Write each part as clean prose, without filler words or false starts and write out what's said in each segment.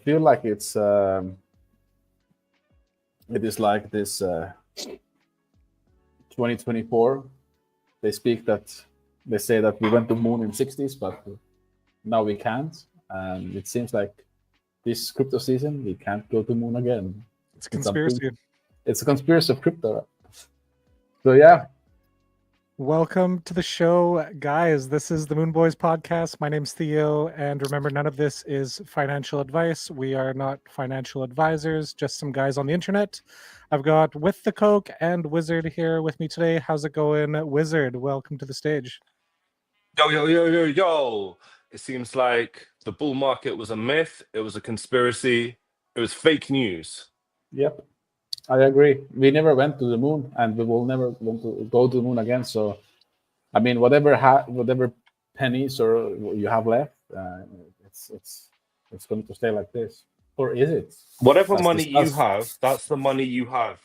feel like it is like this 2024. They say that we went to moon in 60s, but now we can't. And it seems like this crypto season we can't go to moon again. It's a conspiracy. It's a conspiracy of crypto. So yeah. Welcome to the show, guys. This is the Moon Boys podcast. My name's Theo, and remember, none of this is financial advice. We are not financial advisors, just some guys on the internet. I've got With the Coke and Wizard here with me today. How's it going, Wizard? Welcome to the stage. Yo. It seems like the bull market was a myth. It was a conspiracy. It was fake news. Yep. I agree. We never went to the moon, and we will never want to go to the moon again. So, I mean, whatever pennies or you have left, it's going to stay like this, or is it? Whatever money you have, that's the money you have.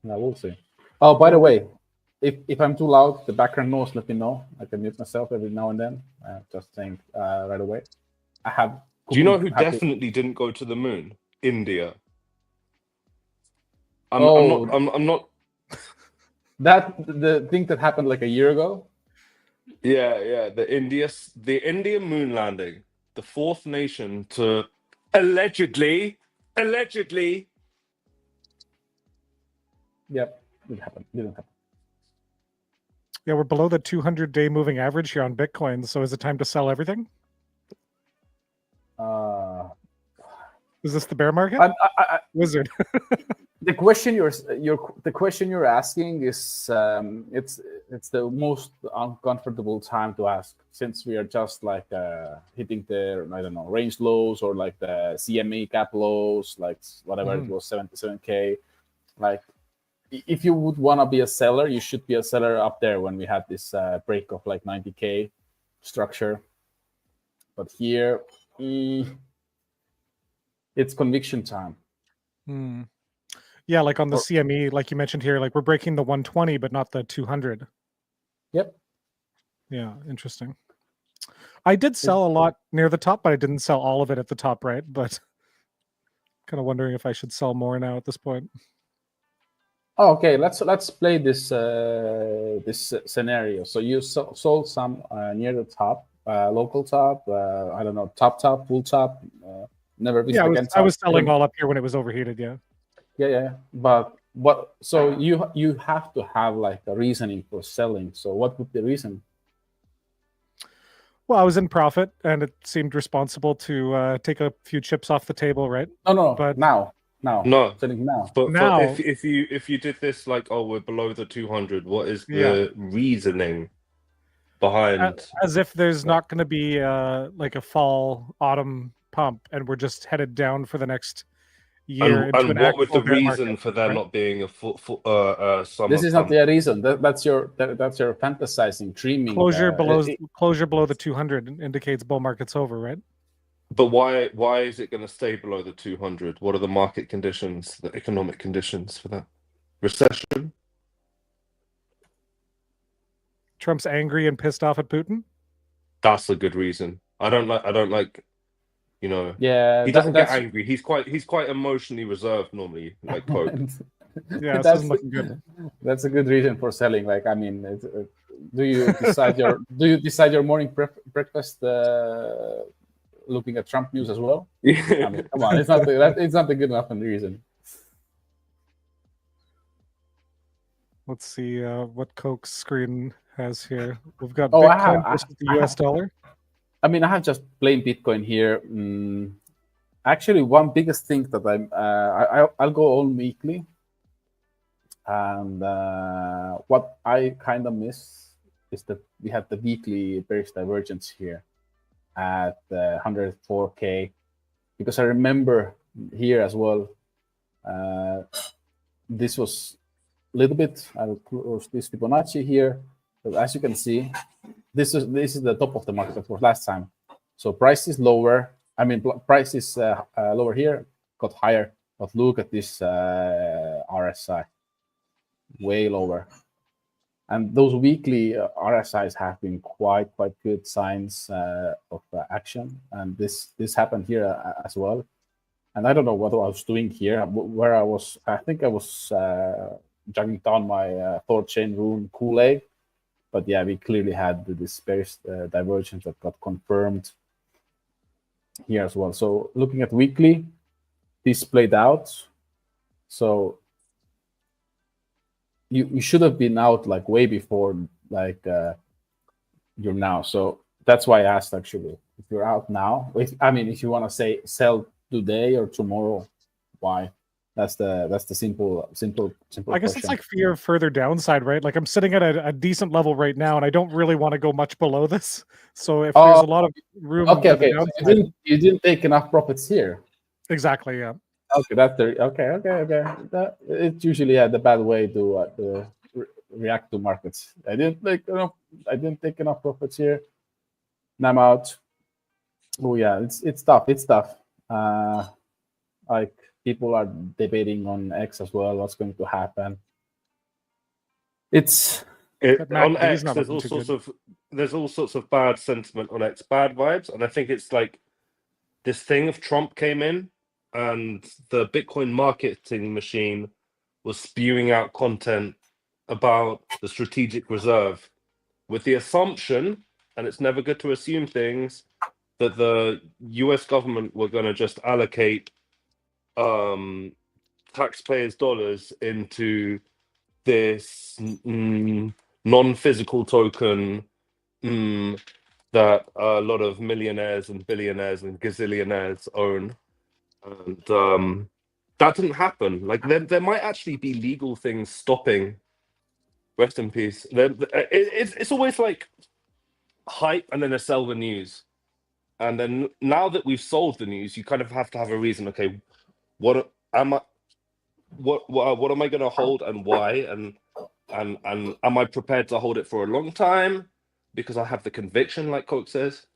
Yeah, we'll see. Oh, by the way, if I'm too loud, the background noise, let me know. I can mute myself every now and then. Just saying right away. Do you know who definitely didn't go to the moon? India. I'm not. The thing that happened like a year ago. Yeah. The Indian moon landing, the fourth nation to allegedly. Yep, it happened. Didn't happen. Yeah, we're below the 200-day moving average here on Bitcoin. So is it time to sell everything? Is this the bear market? Wizard. The question you're asking is it's the most uncomfortable time to ask, since we are just like hitting the range lows, or like the CME cap lows, like whatever it was, 77K. Like, if you would want to be a seller, you should be a seller up there when we had this break of like 90K structure. But here, it's conviction time. Yeah, like on the CME, like you mentioned here, like we're breaking the 120, but not the 200. Yep. Yeah, interesting. I did sell a lot near the top, but I didn't sell all of it at the top, right? But kind of wondering if I should sell more now at this point. Oh, okay, let's play this this scenario. So you sold some near the top, local top. I don't know, top, full top. Never. Yeah, I was selling all up here when it was overheated. Yeah. Yeah. But what? So you have to have like a reasoning for selling. So what would be the reason? Well, I was in profit, and it seemed responsible to take a few chips off the table, right? No. But now. No. Selling now. But now, if you did this like, oh, we're below the 200, what is the reasoning behind? As if there's not going to be like a fall autumn pump, and we're just headed down for the next year. And what would the reason for there not being a summer? This is not the reason. That's your fantasizing, dreaming. Closure below the 200 indicates bull market's over, right? But why is it going to stay below the 200? What are the market conditions, the economic conditions for that? Recession? Trump's angry and pissed off at Putin? That's a good reason. I don't like. Yeah, he doesn't get angry. He's quite emotionally reserved normally, like Pope. Yeah, this isn't looking good. That's a good reason for selling. Like, I mean, do you decide your morning breakfast looking at Trump news as well? I mean, come on, it's not a good enough reason. Let's see what Coke's screen has here. We've got Bitcoin versus the US dollar. I mean, I have just plain Bitcoin here. Actually, one biggest thing that I'll go on weekly, and what I kind of miss is that we have the weekly bearish divergence here at 104K, because I remember here as well. This was a little bit. I'll close this Fibonacci here, but as you can see, this is the top of the market for last time. So price is lower. I mean, price is lower here, got higher. But look at this RSI, way lower. And those weekly RSIs have been quite good signs of action. And this happened here as well. And I don't know what I was doing here, where I think I was juggling down my THORChain RUNE Kool-Aid. But yeah, we clearly had this bearish divergence that got confirmed here as well. So looking at weekly, this played out. So you should have been out like way before like you're now. So that's why I asked, actually, if you're out now. If you want to say sell today or tomorrow, why? That's the simple I guess question. it's like fear of further downside, right? Like I'm sitting at a decent level right now, and I don't really want to go much below this. So if there's a lot of room, okay. the So downside, you didn't take enough profits here. exactly, yeah. Okay, okay. It's usually the bad way to react to markets. I didn't take enough profits here. Now I'm out. Oh yeah, it's tough. Like people are debating on X as well. What's going to happen? On X, there's all sorts of bad sentiment on X, bad vibes, and I think it's like this thing of Trump came in, and the Bitcoin marketing machine was spewing out content about the strategic reserve with the assumption, and it's never good to assume things, that the US government were going to just allocate taxpayers' dollars into this non-physical token that a lot of millionaires and billionaires and gazillionaires own. And that didn't happen. Like there might actually be legal things stopping. Rest in peace. It's always like hype, and then they sell the news. And then now that we've sold the news, you kind of have to have a reason. Okay, what am I going to hold, and why? And am I prepared to hold it for a long time because I have the conviction, like Coke says?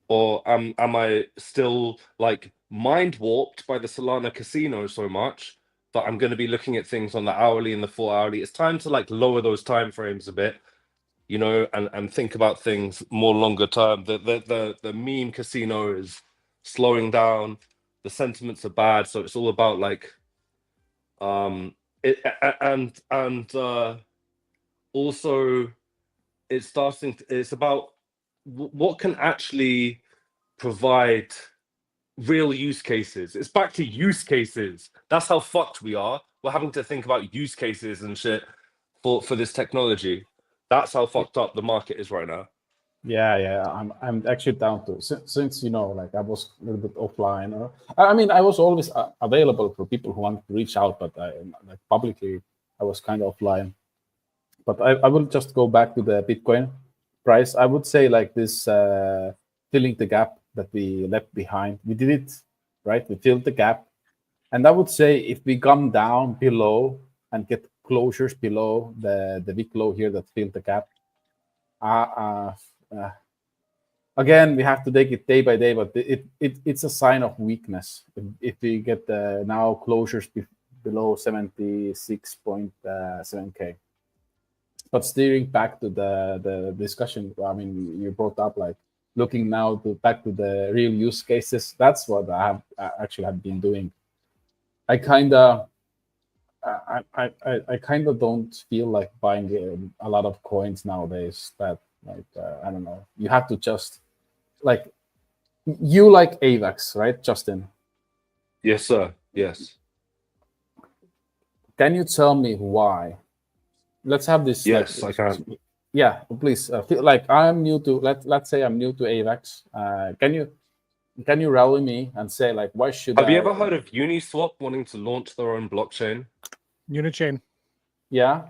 Or am I still like mind warped by the Solana casino so much that I'm going to be looking at things on the hourly and the 4 hourly? It's time to like lower those time frames a bit, and think about things more longer term. The meme casino is slowing down. The sentiments are bad, so it's all about like also it's about what can actually provide real use cases. It's back to use cases. That's how fucked we are. We're having to think about use cases and shit for this technology. That's how fucked up the market is right now. Yeah. I'm actually down to, since like I was a little bit offline, or I was always available for people who want to reach out, but like publicly I was kind of offline. But I will just go back to the Bitcoin price. I would say like this filling the gap that we left behind. We did it, right? We filled the gap. And I would say if we come down below and get closures below the big low here that filled the gap, again, we have to take it day by day, but it's a sign of weakness. If we get now closures below 76.7K. But steering back to the discussion, you brought up like looking now back to the real use cases. That's what I actually have been doing. I kind of don't feel like buying a lot of coins nowadays. That like I don't know. You have to just like you like AVAX, right, Justin? Yes, sir. Yes. Can you tell me why? Let's have this. Yes, I can. Yeah, please. Like I'm new to let's say I'm new to AVAX. Can you rally me and say like why should Have you ever heard of Uniswap wanting to launch their own blockchain? Unichain. Yeah.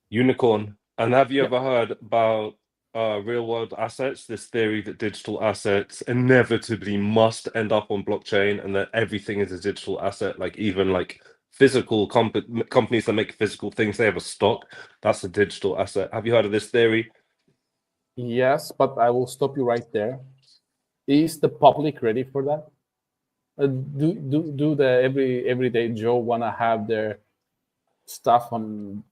Unicorn. And have you ever heard about real world assets? This theory that digital assets inevitably must end up on blockchain, and that everything is a digital asset. Like even like physical companies that make physical things, they have a stock. That's a digital asset. Have you heard of this theory? Yes, but I will stop you right there. Is the public ready for that? Do the everyday Joe want to have their stuff on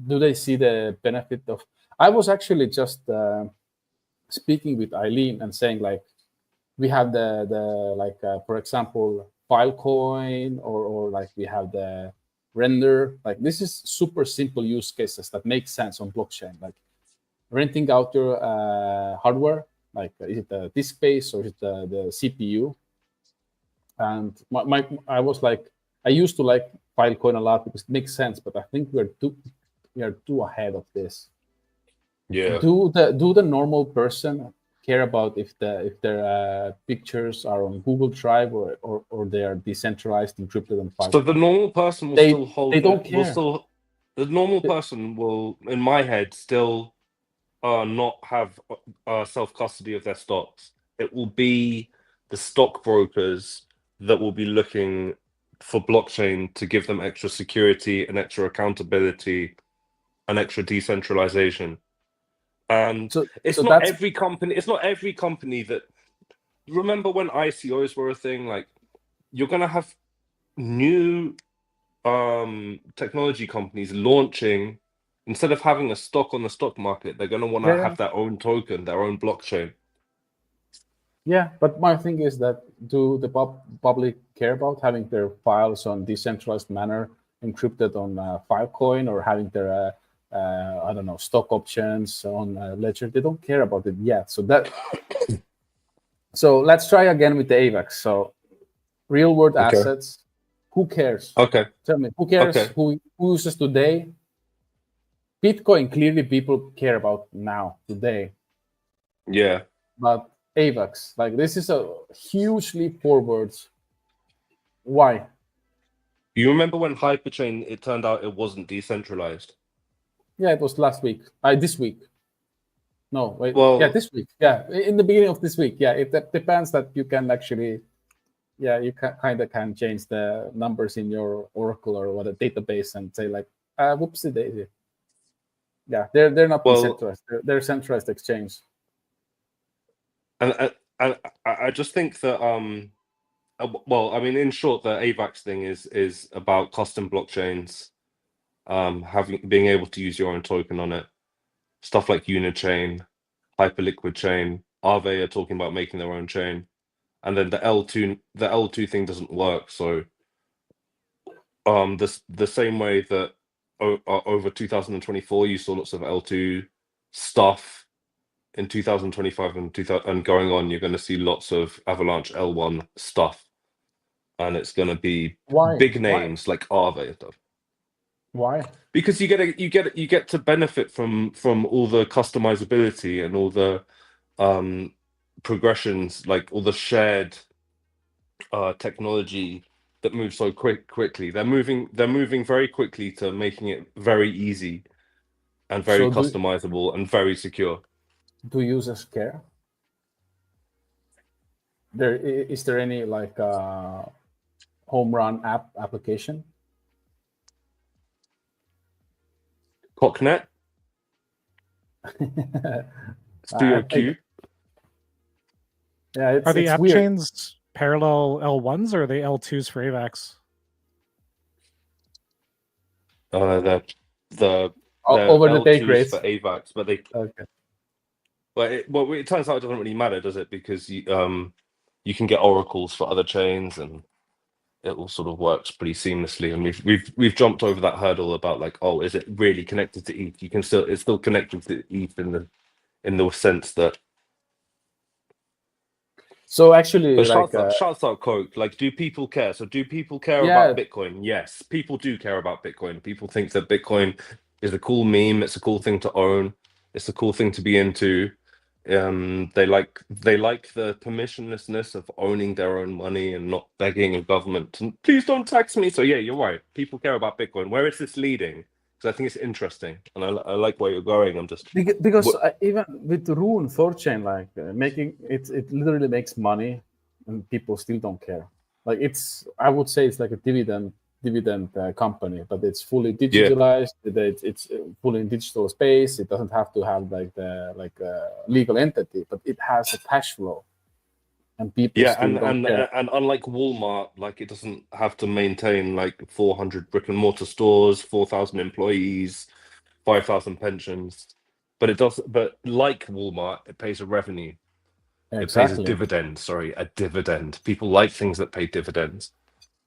do they see the benefit of? I was actually just speaking with Eileen and saying like, we have the like for example Filecoin or like we have the render. Like this is super simple use cases that make sense on blockchain. Like renting out your hardware. Like is it the disk space or is it the CPU? And I was like, I used to like Filecoin a lot because it makes sense, but I think we are too ahead of this. Yeah. Do the normal person care about if their pictures are on Google Drive or they are decentralized, encrypted on Filecoin? So the normal person will still hold. They don't care. The normal person will, in my head, still not have self custody of their stocks. It will be the stockbrokers that will be looking for blockchain to give them extra security and extra accountability and extra decentralization. And it's not every company. It's not every company that. Remember when ICOs were a thing? Like you're gonna have new technology companies launching. Instead of having a stock on the stock market, they're going to want to have their own token, their own blockchain. Yeah, but my thing is that do the public care about having their files on decentralized manner encrypted on Filecoin or having their I don't know, stock options on Ledger? They don't care about it yet. So let's try again with the AVAX. So real world assets. Who cares? Okay. Tell me, who cares? Okay. Who uses today? Bitcoin, clearly people care about now, today. Yeah. But AVAX, like this is a huge leap forwards. Why? You remember when Hyperchain, it turned out it wasn't decentralized? Yeah, it was last week. This week. No, wait. Well, yeah, this week. Yeah, in the beginning of this week. Yeah, it depends that you can actually, yeah, you can change the numbers in your Oracle or what a database and say like, whoopsie daisy. Yeah, they're not decentralized. They're centralized exchange. And I just think that well, I mean, in short, the AVAX thing is about custom blockchains, being able to use your own token on it. Stuff like Unichain, Hyperliquid Chain, Aave are talking about making their own chain, and then the L2 thing doesn't work. So the same way that over 2024 you saw lots of L2 stuff, in 2025 and going on, you're going to see lots of Avalanche L1 stuff, and it's going to be big names like Aave and stuff. Why? Because you get to benefit from all the customizability and all the progressions, like all the shared technology that moves so quickly. They're moving very quickly to making it very easy and very customizable and very secure. Do users care? Is there any like home run application? Cocknet? COQ? Yeah, are the app weird. chains parallel L1s or are they L2s for AVAX? The Oh, over the day grades for AVAX, but they okay. But it turns out it doesn't really matter, does it? Because you can get oracles for other chains, and it all sort of works pretty seamlessly. And we've jumped over that hurdle about like, oh, is it really connected to ETH? It's still connected to ETH in the sense that. So actually, like shouts out Coke. Like, do people care? So do people care about Bitcoin? Yes, people do care about Bitcoin. People think that Bitcoin is a cool meme. It's a cool thing to own. It's a cool thing to be into. They like the permissionlessness of owning their own money and not begging a government to, please don't tax me. So yeah, you're right. People care about Bitcoin. Where is this leading? Because I think it's interesting, and I like where you're going. I'm just because even with RUNE THORChain, like making it literally makes money, and people still don't care. Like I would say it's like a dividend company, but it's fully digitalized. It's fully in digital space. It doesn't have to have like the legal entity, but it has a cash flow, and people still don't care. And unlike Walmart, like it doesn't have to maintain like 400 brick and mortar stores, 4,000 employees. 5,000 pensions. But it does. But like Walmart, it pays a revenue. It pays a Exactly. dividend. Sorry, a dividend. People like things that pay dividends.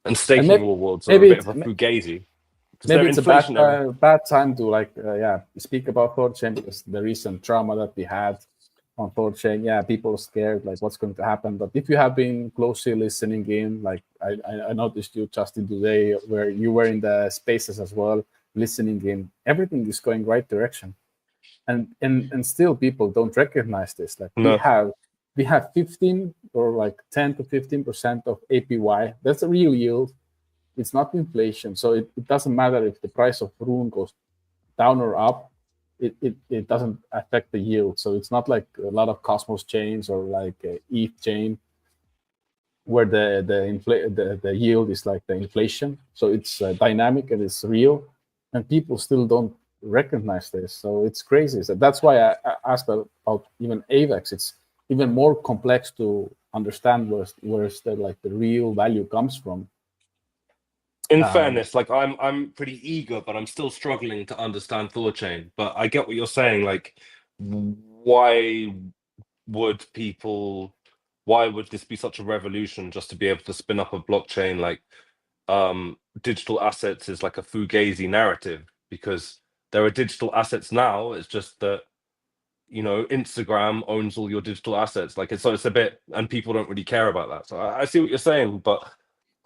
And And staking rewards are a maybe bit it's of a fugazi because maybe they're it's a inflationary. bad time to speak about THORChain, because the recent trauma that we had on THORChain, people are scared like what's going to happen. But if you have been closely listening in, like I noticed you, Justin, today, where you were in the spaces as well, listening in, everything is going right direction. And still people don't recognize this. Like No. we have 15 or like 10 to 15% of APY. That's a real yield. It's not inflation, so it doesn't matter if the price of RUNE goes down or up. It doesn't affect the yield. So it's not like a lot of Cosmos chains or like ETH chain where the yield is like the inflation. So it's dynamic and it's real, and people still don't recognize this. So it's crazy. So that's why I asked about even AVAX. It's even more complex to understand where's the real value comes from. In fairness, like I'm pretty eager, but I'm still struggling to understand THORChain. But I get what you're saying. Like, why would this be such a revolution just to be able to spin up a blockchain? Like, digital assets is like a fugazi narrative, because there are digital assets now. It's just that, you know, Instagram owns all your digital assets. Like, it's a bit, and people don't really care about that. So I see what you're saying, but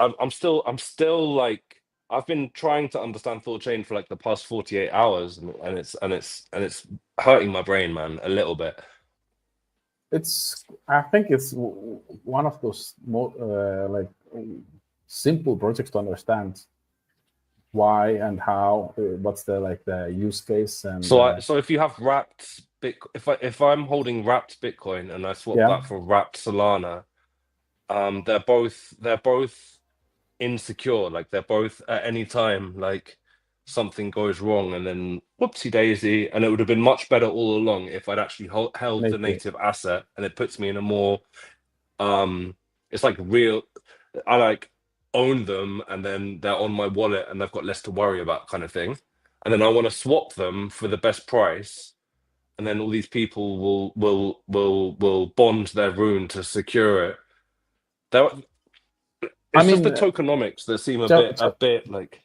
I'm still like, I've been trying to understand THORChain for like the past 48 hours, and it's hurting my brain, man, a little bit. I think it's one of those more like simple projects to understand why and how, what's the use case. And so if you have wrapped Bitcoin, if I'm holding wrapped Bitcoin and I swap that for wrapped Solana, they're both insecure. Like, they're both at any time, like, something goes wrong and then whoopsie daisy. And it would have been much better all along if I'd actually held the native asset, and it puts me in a more it's like real, I like own them, and then they're on my wallet and I've got less to worry about, kind of thing. And then I want to swap them for the best price, and then all these people will bond their RUNE to secure it. It's just the tokenomics that seem a bit like,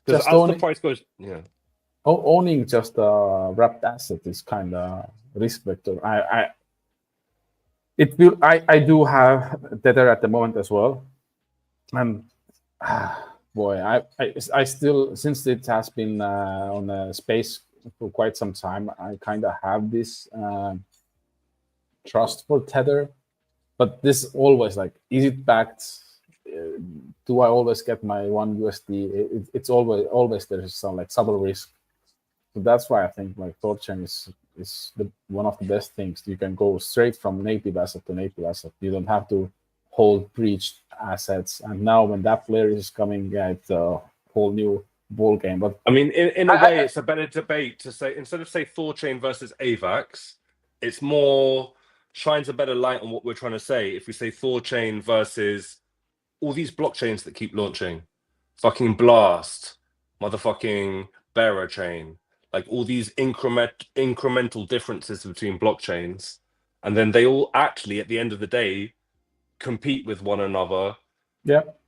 because as the price goes, owning just a wrapped asset is kind of risk vector. I do have Tether at the moment as well, and boy, I still, since it has been on a space for quite some time, I kind of have this trust for Tether, but this always, like, is it backed? Do I always get my $1 USD? It's always there's some like subtle risk. So that's why I think like THORChain is one of the best things. You can go straight from native asset to native asset. You don't have to hold breached assets. And now when that player is coming, it's a whole new ball game. But I mean, in a way, it's a better debate to say, instead of say THORChain versus AVAX, it's more shines a better light on what we're trying to say. If we say THORChain versus all these blockchains that keep launching, fucking Blast, motherfucking Berachain, like all these incremental differences between blockchains, and then they all actually, at the end of the day, compete with one another.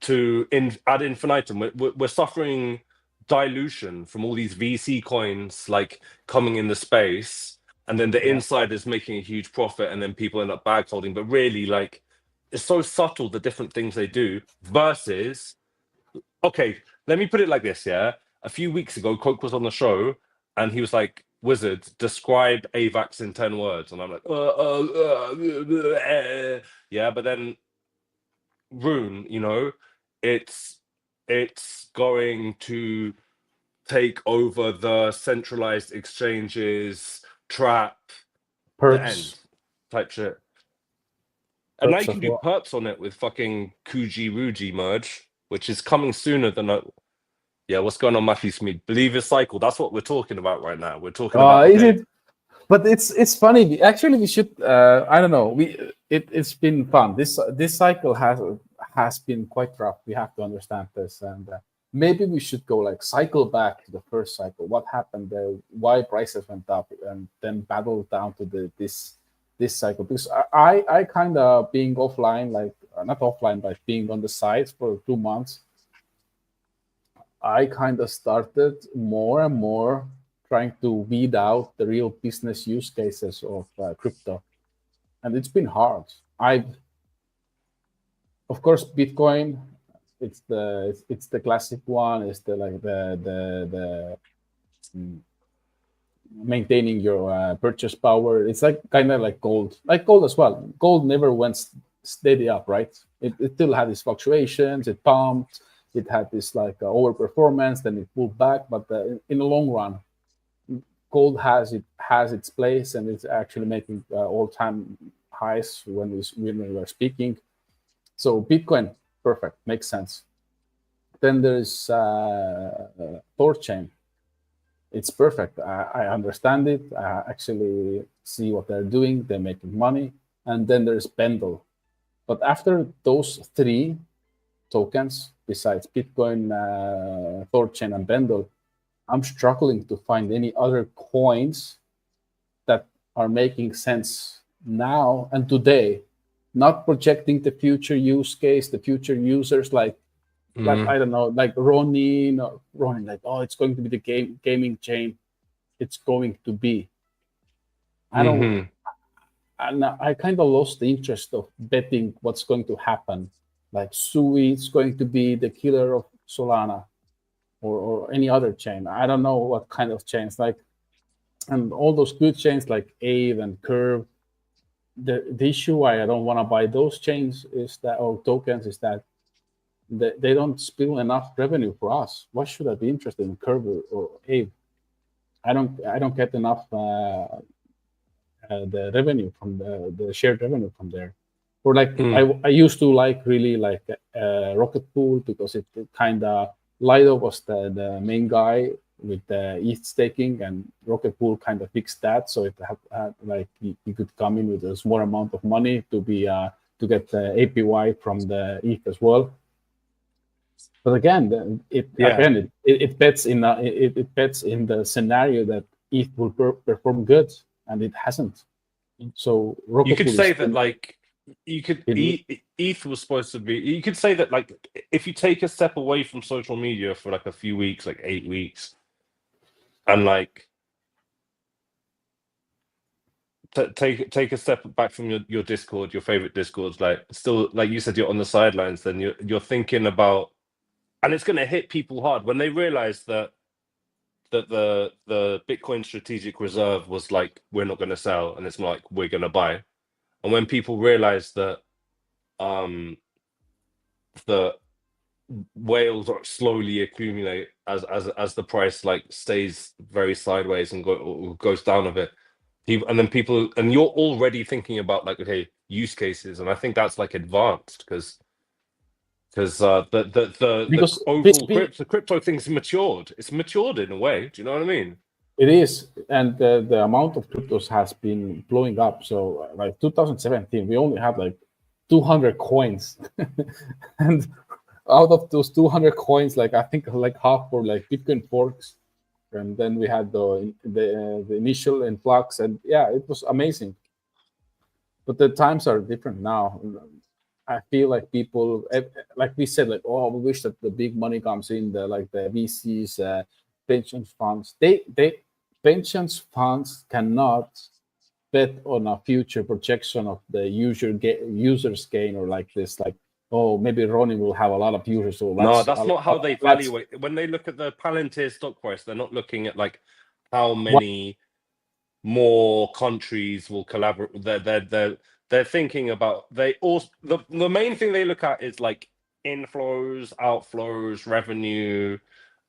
To ad infinitum. We're suffering dilution from all these VC coins like coming in the space, and then the insiders making a huge profit, and then people end up bag holding. But really, like, it's so subtle, the different things they do, versus, okay, let me put it like this, yeah? A few weeks ago, Coke was on the show, and he was like, Wizard, describe AVAX in 10 words. And I'm like, yeah, but then RUNE, you know, it's going to take over the centralized exchanges, trap, the end type shit. And now you can do perps on it with fucking KUJI merge, which is coming sooner than what's going on, Matthew Smith? Believe his cycle. That's what we're talking about right now. We're talking about. Is it? But it's funny. Actually, we should. I don't know. It's been fun. This cycle has been quite rough. We have to understand this, and maybe we should go like cycle back to the first cycle. What happened there? Why prices went up, and then battle down to this cycle. Because I kind of being offline, like not offline, but being on the sites for 2 months, I kind of started more and more trying to weed out the real business use cases of crypto, and it's been hard. Of course, Bitcoin, it's the classic one. It's the maintaining your purchase power. It's like kind of like gold as well. Gold never went steady up, right? It still had these fluctuations. It pumped. It had this like overperformance. Then it pulled back. But in the long run, gold has its place, and it's actually making all-time highs when we were speaking. So Bitcoin, perfect, makes sense. Then there's THORChain. It's perfect. I understand it. I actually see what they're doing. They're making money. And then there's Pendle. But after those three tokens, besides Bitcoin, THORChain, and Pendle, I'm struggling to find any other coins that are making sense now and today, not projecting the future use case, the future users, like I don't know, like Ronin, like, oh, it's going to be the gaming chain. It's going to be. I don't. And I kind of lost the interest of betting what's going to happen. Like Sui is going to be the killer of Solana, or any other chain. I don't know what kind of chains, like, and all those good chains like Aave and Curve. The issue why I don't want to buy those chains is that, or tokens, is that they don't spill enough revenue for us. Why should I be interested in Curve or Aave? I don't get enough the revenue from the shared revenue from there. Or like I used to really like RocketPool, because it kind of, Lido was the main guy with the ETH staking, and RocketPool kind of fixed that, so it had like you could come in with a small amount of money to get the APY from the ETH as well. But again, it bets in the scenario that ETH will perform good, and it hasn't. So RocketPool, you could say that like ETH was supposed to be. You could say that like if you take a step away from social media for like a few weeks, like 8 weeks, and like take a step back from your Discord, your favorite Discords, like still, like you said, you're on the sidelines. Then you're thinking about, and it's going to hit people hard when they realize that the Bitcoin strategic reserve was like, we're not going to sell, and it's more like, we're going to buy. And when people realize that the whales are slowly accumulate as the price like stays very sideways and goes down a bit, and you're already thinking about like, okay, use cases, and I think that's like advanced because the overall crypto thing's matured. It's matured in a way. Do you know what I mean? It is, and the amount of cryptos has been blowing up. So like 2017, we only had like 200 coins, and out of those 200 coins, like I think like half were like Bitcoin forks, and then we had the initial influx, and yeah, it was amazing. But the times are different now. I feel like people, like we said, like, oh, we wish that the big money comes in, the VCs, pension funds. Pensions funds cannot bet on a future projection of the users gain, or like this, like, oh, maybe Ronin will have a lot of users. So that's not how they evaluate. When they look at the Palantir stock price, they're not looking at like how many more countries will collaborate. They're thinking about, the main thing they look at is like inflows, outflows, revenue,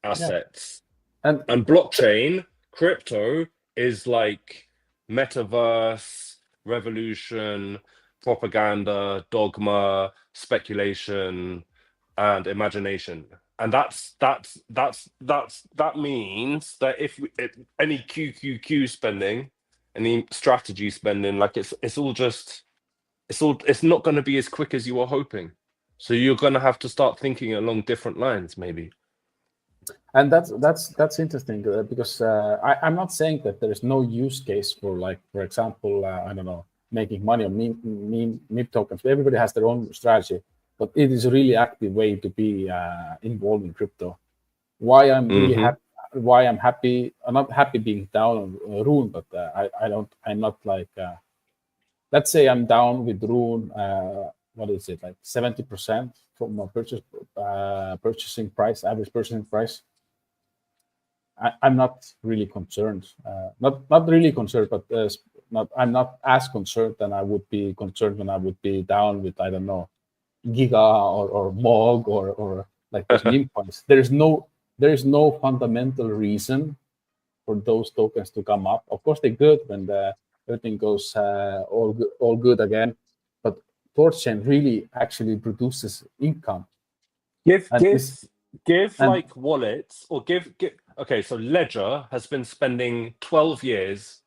assets. And blockchain, crypto is like metaverse, revolution, propaganda, dogma, speculation, and imagination. And that means that if any QQQ spending, any strategy spending, like it's not going to be as quick as you were hoping. So you're going to have to start thinking along different lines, maybe. And that's interesting because I'm not saying that there is no use case for, like, for example, I don't know, making money on meme tokens. Everybody has their own strategy, but it is a really active way to be involved in crypto. Why I'm really happy? Why I'm happy? I'm not happy being down on RUNE, but I'm not like. Let's say I'm down with RUNE. What is it, like 70% from my purchasing price, average purchasing price? I'm not really concerned. Not really concerned, but I'm not as concerned than I would be concerned when I would be down with, I don't know, Giga or Mog or like those meme coins. There is no fundamental reason for those tokens to come up. Of course, they're good when everything goes all good again, but THORChain really actually produces income. Give and- like wallets or give. Okay, so Ledger has been spending 12 years.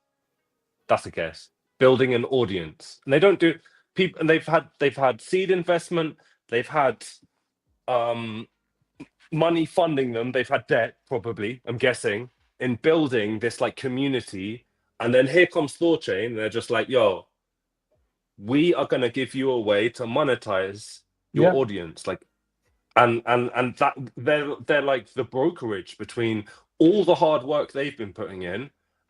That's a guess. Building an audience, and they don't do people. And they've had seed investment. They've had money funding them. They've had debt, probably. I'm guessing, in building this like community. And then here comes THORChain. They're just like, yo, we are going to give you a way to monetize your audience, like. And that they're like the brokerage between all the hard work they've been putting in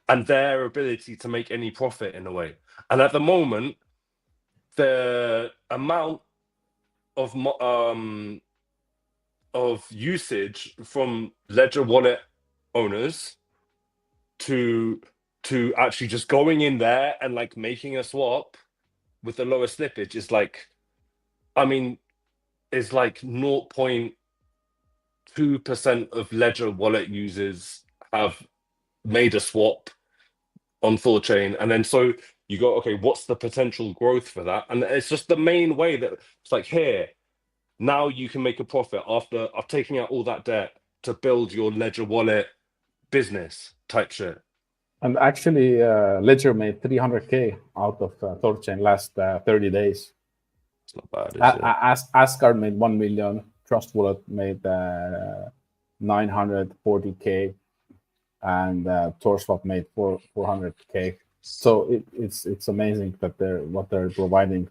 and their ability to make any profit in a way. And at the moment, the amount of usage from Ledger wallet owners to actually just going in there and like making a swap with the lower slippage is like, I mean, is like 0.2% of Ledger wallet users have made a swap on THORChain. And then so you go, okay, what's the potential growth for that? And it's just the main way that it's like, here, now you can make a profit after taking out all that debt to build your Ledger wallet business type shit. And actually, Ledger made 300K out of THORChain last 30 days. It's not bad, is it? Asgard made 1 million. Trust Wallet made 940K, and THORSwap made 400K. So it's amazing that what they're providing.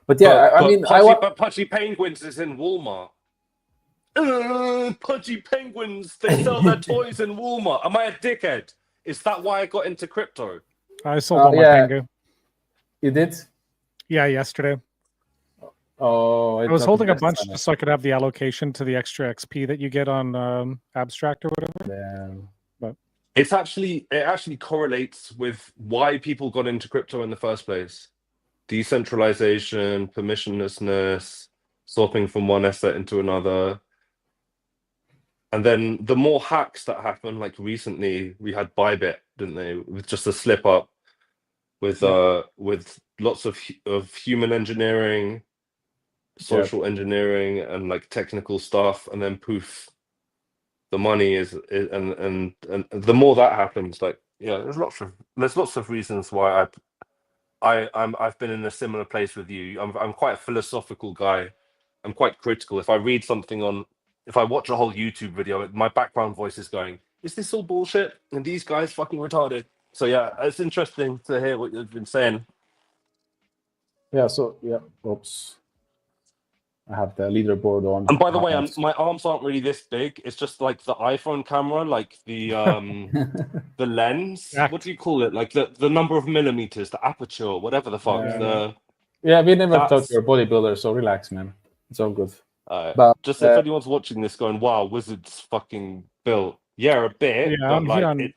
But yeah, but Pudgy Penguins is in Walmart. Pudgy Penguins, they sell their toys in Walmart. Am I a dickhead? Is that why I got into crypto? I sold all my PENGU. You did? Yeah, yesterday. Oh, I was holding a bunch just so I could have the allocation to the extra XP that you get on Abstract or whatever. Yeah. But it actually correlates with why people got into crypto in the first place. Decentralization, permissionlessness, swapping from one asset into another. And then the more hacks that happen, like recently we had Bybit, didn't they? With just a slip up with lots of human engineering, social engineering, and like technical stuff, and then poof, the money is and the more that happens, like there's lots of reasons why I've been in a similar place with you. I'm quite a philosophical guy. I'm quite critical. If I read something if I watch a whole YouTube video, my background voice is going, is this all bullshit? And these guys fucking retarded. So yeah, it's interesting to hear what you've been saying. Yeah, oops. I have the leaderboard on. And by the way, my arms aren't really this big. It's just like the iPhone camera, like the the lens. Yeah. What do you call it? Like the number of millimeters, the aperture, whatever the fuck. Yeah, we never thought you're a bodybuilder, so relax, man. It's all good. But just if anyone's watching this going, wow, Wizards fucking built. Yeah, a bit. Yeah, I'm here on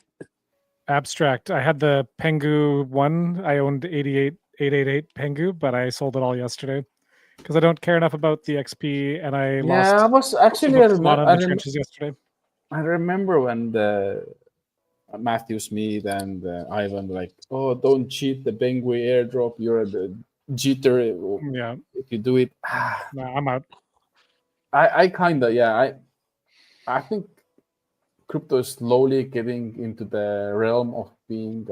Abstract. I had the PENGU 1. I owned 888 PENGU, but I sold it all yesterday because I don't care enough about the XP, and I lost. I was actually a lot on the trenches yesterday. I remember when the Matthew Smith and Ivan were like, "Oh, don't cheat the PENGU airdrop. You're the jitter. Yeah, if you do it." No, I'm out. I kind of I think crypto is slowly getting into the realm of being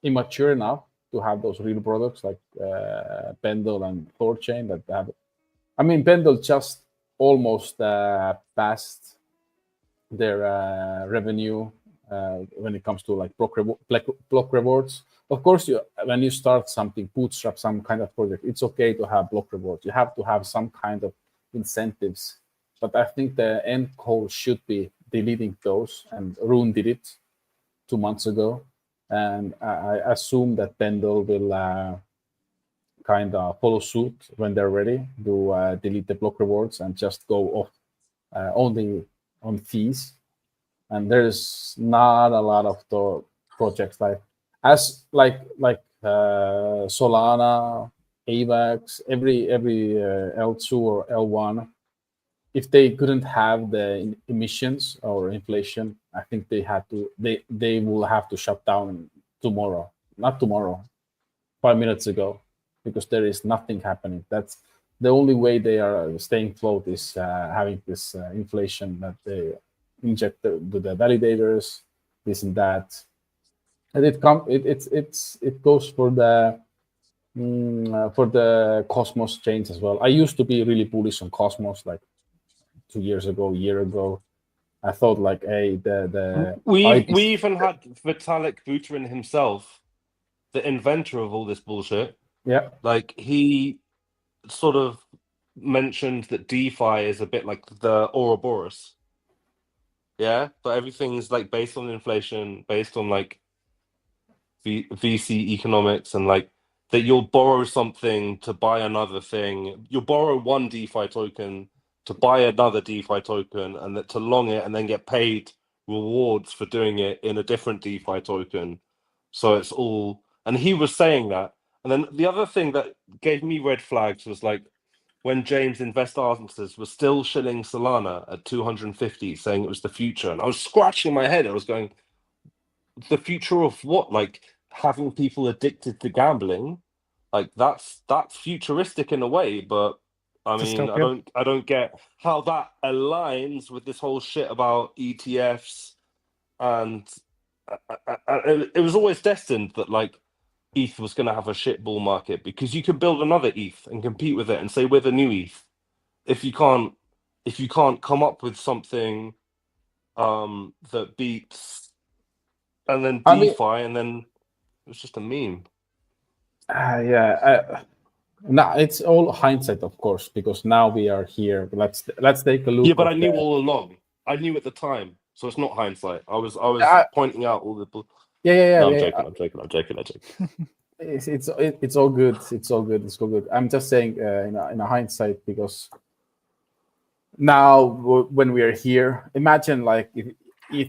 immature enough to have those real products like Pendle and THORChain that have. I mean, Pendle just almost passed their revenue when it comes to like block rewards. Of course, when you start something, bootstrap some kind of project, it's okay to have block rewards. You have to have some kind of incentives. But I think the end goal should be deleting those, and RUNE did it 2 months ago. And I assume that Pendle will kind of follow suit when they're ready to delete the block rewards and just go off only on fees. And there's not a lot of the projects like Solana, AVAX, every L2 or L1. If they couldn't have the emissions or inflation, I think they will have to shut down tomorrow. Not tomorrow, 5 minutes ago, because there is nothing happening. That's the only way they are staying afloat, is having this inflation that they inject the validators, this and that. And it goes for the Cosmos chains as well. I used to be really bullish on Cosmos, like 2 years ago, a year ago. I thought like, hey, we even had Vitalik Buterin himself, the inventor of all this bullshit. Yeah, like he sort of mentioned that DeFi is a bit like the Ouroboros. Yeah, but everything's like based on inflation, based on like VC economics, and like that you'll borrow something to buy another thing. You'll borrow one DeFi token to buy another DeFi token, and that to long it and then get paid rewards for doing it in a different DeFi token. So it's all, and he was saying that. And then the other thing that gave me red flags was like when James Invest Answers was still shilling Solana at 250, saying it was the future. And I was scratching my head. I was going, the future of what? Like having people addicted to gambling? Like that's futuristic in a way, but I mean, I don't get how that aligns with this whole shit about ETFs, and it was always destined that like ETH was going to have a shit bull market, because you could build another ETH and compete with it and say we're the new ETH. If you can't come up with something that beats, and then DeFi, and then it's just a meme. No, it's all hindsight, of course, because now we are here. Let's take a look. Yeah, but I knew all along. I knew at the time, so it's not hindsight. I was pointing out all the. Yeah. No, I'm joking. It's all good. It's all good. I'm just saying in a hindsight, because now when we are here, imagine like if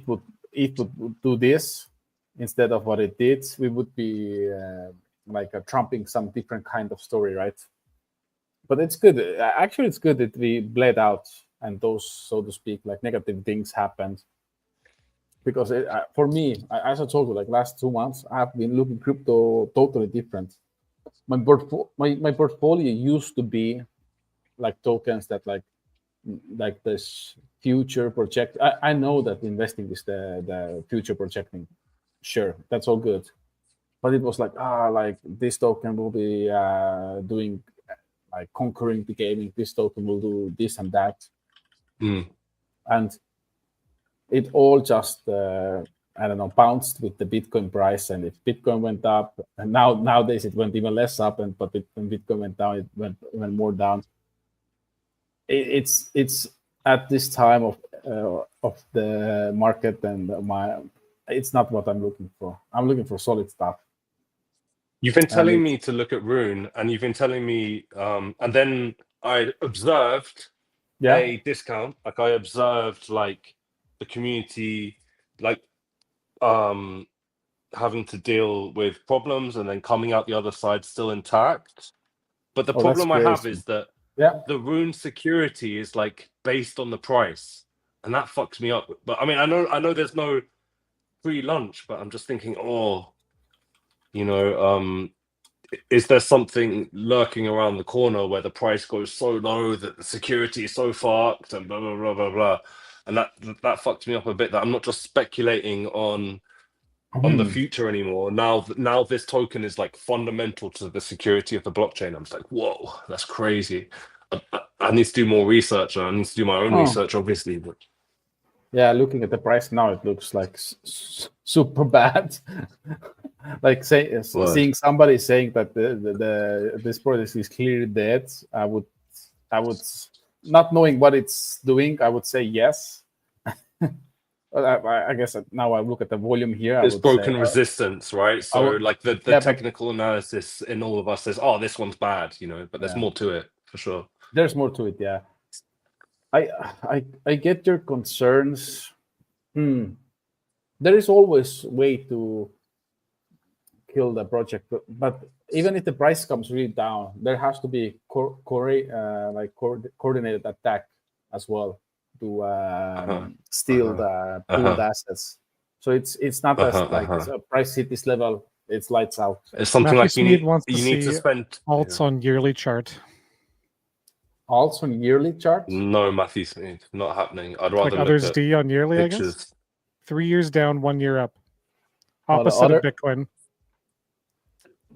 it would do this instead of what it did, we would be like trumping some different kind of story, right? But it's good. Actually, it's good that we bled out and those, so to speak, like negative things happened. Because for me, as I told you, like last 2 months, I've been looking crypto totally different. My portfolio used to be like tokens that like this future project. I know that investing is the future projecting. Sure, that's all good. But it was like, like this token will be doing like conquering the gaming. This token will do this and that. And it all just, I don't know, bounced with the Bitcoin price. And if Bitcoin went up, and nowadays it went even less up, but when Bitcoin went down, it went even more down. It's at this time of the market, and it's not what I'm looking for. I'm looking for solid stuff. You've been telling me to look at RUNE, and you've been telling me, and then I observed a discount. Like I observed, like the community, like having to deal with problems, and then coming out the other side still intact. But the problem I have is that the RUNE security is like based on the price, and that fucks me up. But I mean, I know there's no free lunch, but I'm just thinking, is there something lurking around the corner where the price goes so low that the security is so fucked, and blah blah blah blah blah, and that fucked me up a bit. That I'm not just speculating on the future anymore. Now this token is like fundamental to the security of the blockchain. I'm just like, whoa, that's crazy. I need to do more research. I need to do my own research, obviously. But yeah, looking at the price now, it looks like super bad. Like seeing somebody saying that this project is clearly dead, I would not knowing what it's doing, I would say yes. I guess now I look at the volume here. It's broken say, resistance, right? So like the technical analysis in all of us says, oh, this one's bad, you know, but there's more to it for sure. There's more to it, yeah. I get your concerns. There is always way to kill the project, but even if the price comes really down, there has to be coordinated attack as well to steal the pooled assets. So it's not as like a price hit this level, it's lights out. It's something Matthew like you need to spend alts on yearly chart. Alts on yearly chart? No, Matthew Smith, not happening. I'd rather like OTHERS.D on yearly, pictures. I guess. 3 years down, 1 year up. Opposite of Bitcoin.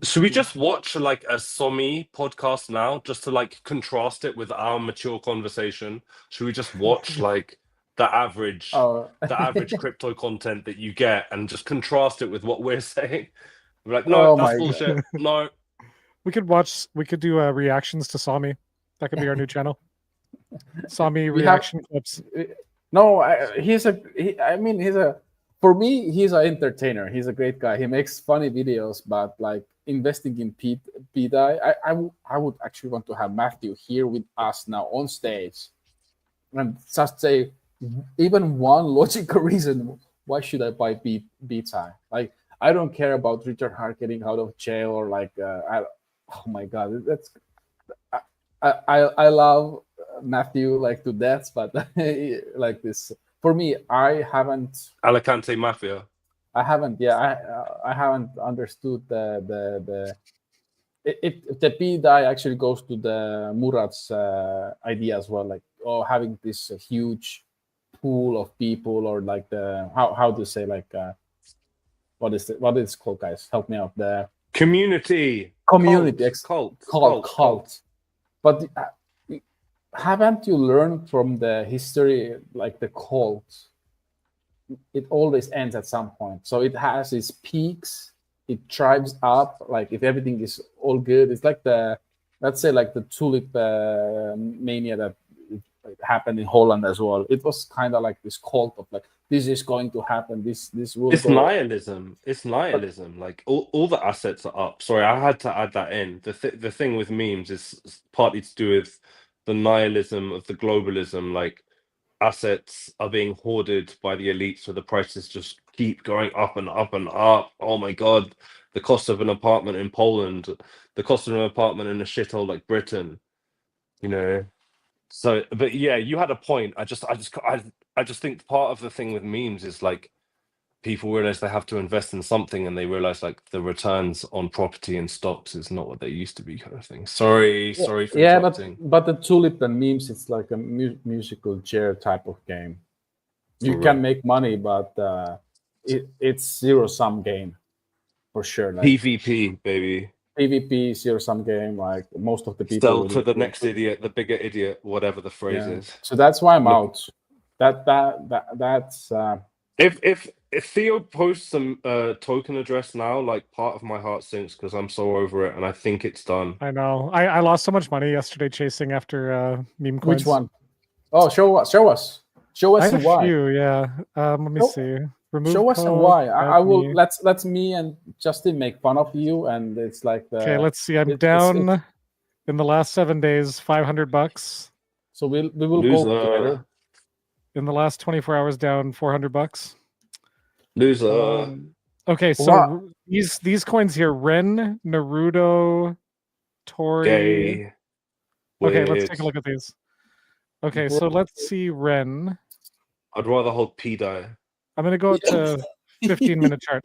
Should we just watch like a Somi podcast now, just to like contrast it with our mature conversation? Should we just watch like the average crypto content that you get and just contrast it with what we're saying? We're like, no, that's bullshit. No. We could do reactions to Somi. That could be our new channel. Somi reaction clips. No, for me, he's an entertainer. He's a great guy. He makes funny videos, but like investing in PDI, I would actually want to have Matthew here with us now on stage and just say even one logical reason why should I buy PDI. Like, I don't care about Richard Hart getting out of jail or like oh my god, that's I love Matthew like to death, but like this for me, I haven't Alicante Mafia. I haven't understood if the PDI actually goes to the Murat's idea as well, like having this huge pool of people, or like the how to say like what is it called, guys? Help me out. The community cult. But haven't you learned from the history, like the cult? It always ends at some point. So it has its peaks. It thrives up. Like if everything is all good, it's like let's say like the tulip mania that happened in Holland as well. It was kind of like this cult of like, this is going to happen. This will. It's nihilism. It's nihilism. Like all the assets are up. Sorry, I had to add that in. The thing with memes is partly to do with the nihilism of the globalism. Like assets are being hoarded by the elites, so the prices just keep going up and up and up. Oh my god, the cost of an apartment in Poland, the cost of an apartment in a shithole like Britain, you know. So, but yeah, you had a point. I just think part of the thing with memes is like people realize they have to invest in something, and they realize like the returns on property and stocks is not what they used to be, kind of thing. Sorry for interrupting. But the tulip and memes, it's like a musical chair type of game. You can make money, but it's zero-sum game for sure. Like, PvP, baby. PvP, zero-sum game. Like most of the people. Still to the next idiot, the bigger idiot, whatever the phrase is. So that's why I'm out. That's. If Theo posts some token address now, like part of my heart sinks because I'm so over it, and I think it's done. I know. I lost so much money yesterday chasing after meme coins. Which one? Oh, show us. Show us I have why. A few, yeah. Let me see. Remove show us code, and why. I will. me. Let's me and Justin make fun of you, and it's like the. Okay, let's see. I'm down in the last 7 days, $500. So we will go together. In the last 24 hours, down $400. Loser. Okay, so these coins here: Ren, Naruto, Tory. Gay. Okay, let's take a look at these. Okay, so let's see Ren. I'd rather hold PDI. I'm gonna go to 15-minute chart.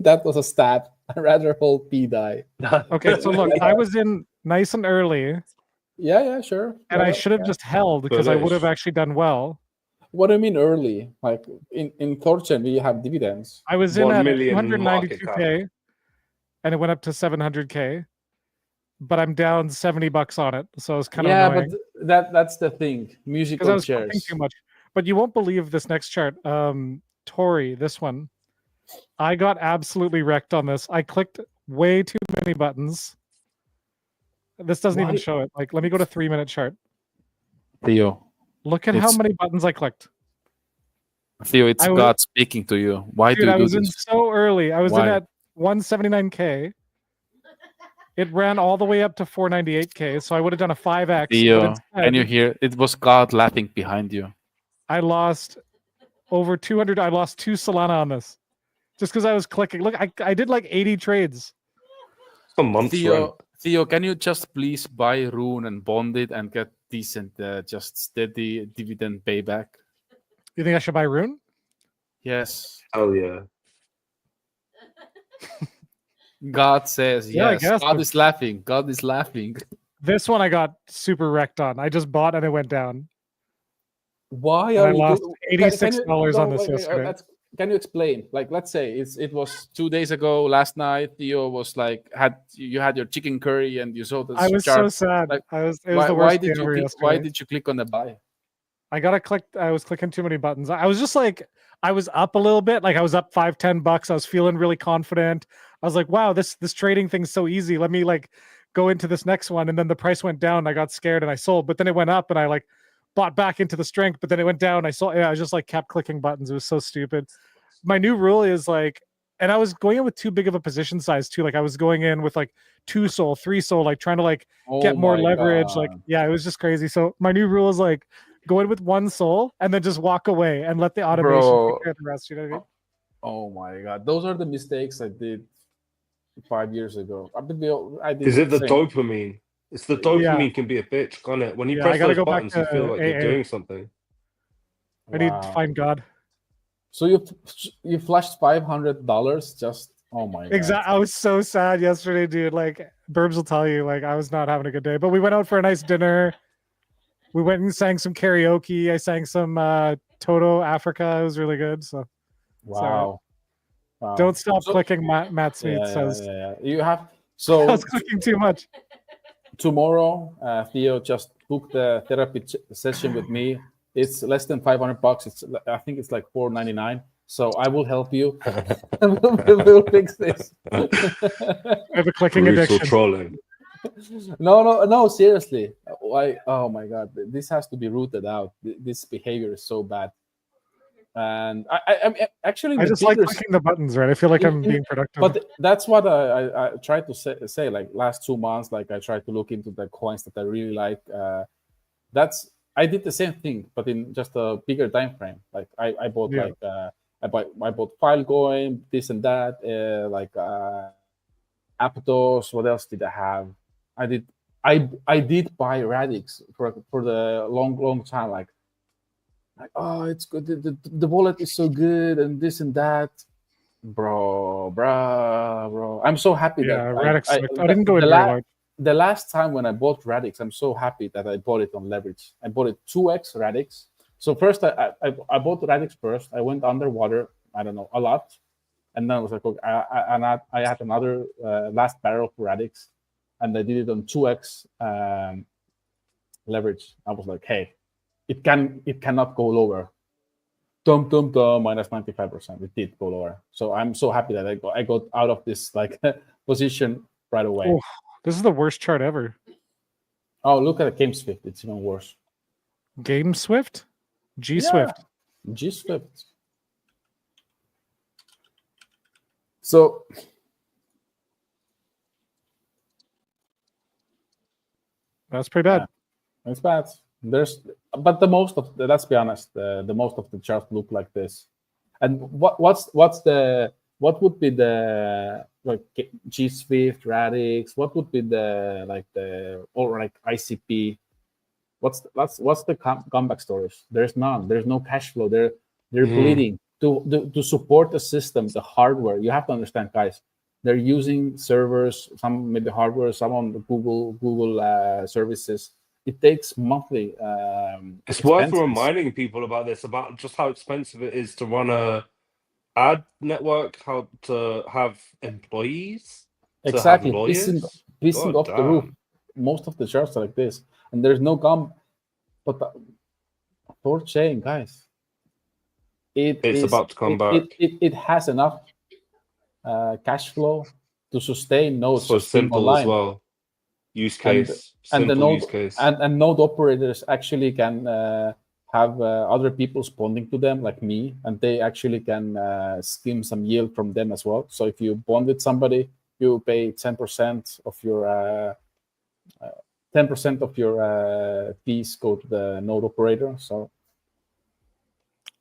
That was a stat. I'd rather hold PDI. Okay, so look, I was in nice and early. Yeah, sure. And I should have just held because I would have actually done well. What do you mean early? Like in THORChain, we have dividends. I was in at 292K, and it went up to 700K. but I'm down $70 on it, so it's kind of Yeah, annoying. but that's the thing. Because I Musical was clicking chairs. too much. But you won't believe this next chart. Tory, this one. I got absolutely wrecked on this. I clicked way too many buttons. This doesn't even Why- show it. Like, let me go to 3-minute chart. Theo, Look at how It's- many buttons I clicked. Theo, it's I was- God speaking to you. Why Dude, do you I do was in this? so early. I was in Why? at 179K. It ran all the way up to 498K, so I would have done a 5x. Theo, but instead, can you hear? It was God laughing behind you. I lost over 200. I lost 2 Solana on this. Just because I was clicking. Look, I did like 80 trades. A month's rent. Theo, can you just please buy RUNE and bond it and get decent, just steady dividend payback? You think I should buy RUNE? Yes. Oh yeah. God says Yeah, I yes. guess, God but- is laughing. God is laughing. This one I got super wrecked on. I just bought and it went down. Why And are I you lost doing- $86 on no, this wait, yesterday. can you explain? Like, let's say it was 2 days ago. Last night, Theo was like you had your chicken curry and you saw the I was chart. so sad. like, It was Why, the why worst did day you ever click, yesterday. why did you click on the buy? I was clicking too many buttons. I was just like, I was up a little bit. Like I was up $5-10. I was feeling really confident. I was like, wow, this trading thing's so easy. Let me like go into this next one. And then the price went down. I got scared and I sold, but then it went up and I like bought back into the strength, but then it went down. I sold. Yeah, I just like kept clicking buttons. It was so stupid. My new rule is like, and I was going in with too big of a position size too. Like I was going in with like 2 SOL, 3 SOL, like trying to like get more my leverage. God. Like, yeah, it was just crazy. So my new rule is like go in with 1 SOL and then just walk away and let the automation Bro. take care of the rest. You know what I mean? Oh my God, those are the mistakes I did 5 years ago. I did Is it the same. dopamine? It's the dopamine can be a bitch, can't it? When you Yeah, I press gotta those go back buttons, you to feel like you're AA. doing something. I need to Wow. find God. So you flashed $500 just. Oh my God. Exactly. I was so sad yesterday, dude. Like Burbs will tell you, like I was not having a good day. But we went out for a nice dinner. We went and sang some karaoke. I sang some Toto Africa. It was really good. So Wow. Wow. don't stop So- clicking. Matt Smith Yeah, says yeah. You have I so was clicking too much. tomorrow. Theo just booked the therapy session with me. It's less than $500. I think it's like $499. So I will help you. we'll fix this. I have a clicking Brutal addiction. trolling. No. Seriously. Why? Oh my God. This has to be rooted out. This behavior is so bad. And I'm actually. I the just like biggest- clicking the buttons, right? I feel like I'm in- being productive. But that's what I tried to say like last 2 months. Like I tried to look into the coins that I really like. I did the same thing, but in just a bigger time frame. Like I bought Yeah. I bought Filecoin, this and that, Aptos. What else did I have? I did buy Radix for the long time. Like oh, it's good. The wallet is so good, and this and that. Bro. I'm so happy yeah, that Radix. I didn't go in very large. the last time when I bought Radix, I'm so happy that I bought it on leverage. I bought it 2x Radix. So first, I bought Radix first. I went underwater, I don't know, a lot. And then I was like, okay, I had another last barrel for Radix. And I did it on 2x leverage. I was like, hey, it cannot go lower. Minus 95%. It did go lower. So I'm so happy that I got out of this like position right away. Oh, this is the worst chart ever. Oh, look at the Game Swift. It's even worse. Game Swift? G Swift. G Swift. So That's pretty bad. yeah, it's bad. But let's be honest, the most of the charts look like this. And what would be the like G Swift, Radix? What would be or like ICP? What's the comeback stories? There's none. There's no cash flow. They're bleeding to support the system, the hardware. You have to understand, guys. They're using servers, some maybe hardware, some on the Google services. It takes monthly. It's worth expenses. reminding people about this, about just how expensive it is to run a ad network, how to have employees, Exactly. to have lawyers. pissing God off the roof. damn. Most of the charts are like this, and there's no gum. But THORChain, guys, It's about to come back. It has enough cash flow to sustain nodes So just being simple online. as well. Use And case. and the Simple node use case. and node operators actually can have other people bonding to them, like me, and they actually can skim some yield from them as well. So if you bond with somebody, you pay 10% of your 10% of your fees go to the node operator. So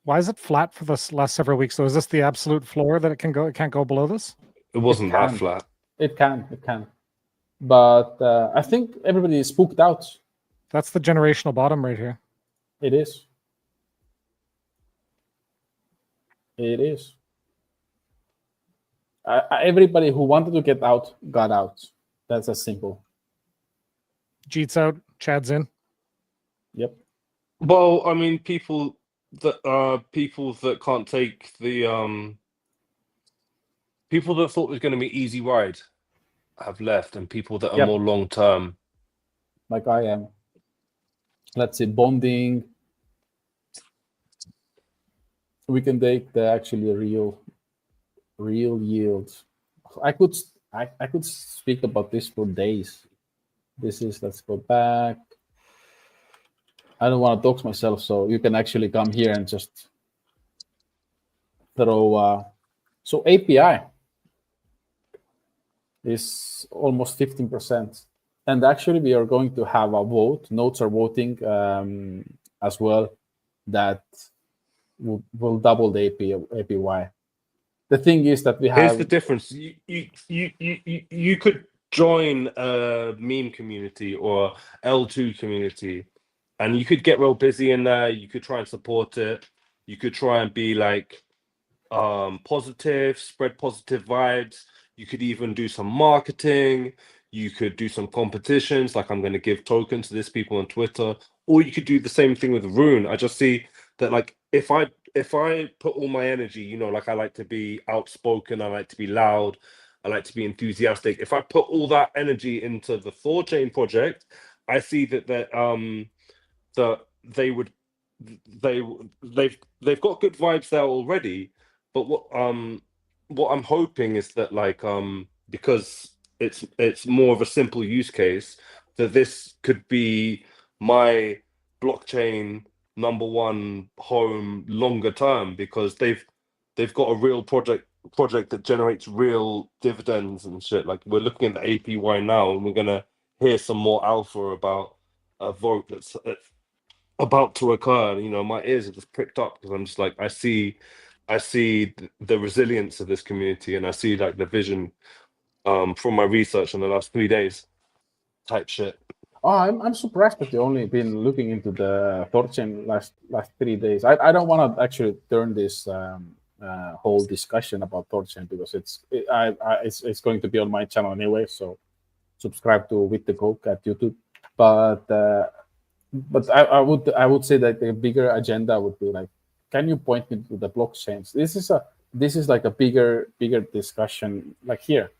Why is it flat for the last several weeks? So is this the absolute floor that it can go? It can't go below this? It wasn't that can. flat. It can. But I think everybody is spooked out. That's the generational bottom right here. It is. It is. Everybody who wanted to get out got out. That's as simple. Jeet's out, Chad's in. Yep. Well, I mean, people that can't take the people that thought it was going to be easy ride have left, and people that are more long term, like I am. Let's say bonding. We can take the actually real yield. I could speak about this for days. This is, let's go back. I don't want to dox myself, so you can actually come here and just throw. So API is almost 15%. And actually, we are going to have a vote. Nodes are voting as well that will double the APY. The thing is that we have. Here's the difference. You could join a meme community or L2 community, and you could get real busy in there. You could try and support it. You could try and be like positive, spread positive vibes. You could even do some marketing. You could do some competitions, like I'm going to give tokens to this people on Twitter, or you could do the same thing with RUNE. I just see that, like, if I put all my energy, you know, like I like to be outspoken, I like to be loud, I like to be enthusiastic. If I put all that energy into the THORChain project, I see that they've got good vibes there already. But what I'm hoping is that, like, because it's more of a simple use case, that this could be my blockchain #1 home longer term, because they've got a real project that generates real dividends and shit. Like, we're looking at the APY now, and we're gonna hear some more alpha about a vote that's about to occur. You know, my ears are just pricked up because I'm just like, I see the resilience of this community, and I see like the vision from my research in the last 3 days type shit. Oh, I'm surprised that you only been looking into the THORChain last 3 days. I don't want to actually turn this whole discussion about THORChain, because it's going to be on my channel anyway. So subscribe to With the Coke at YouTube. But I would say that the bigger agenda would be like, can you point me to the blockchains? This is like a bigger discussion, like here.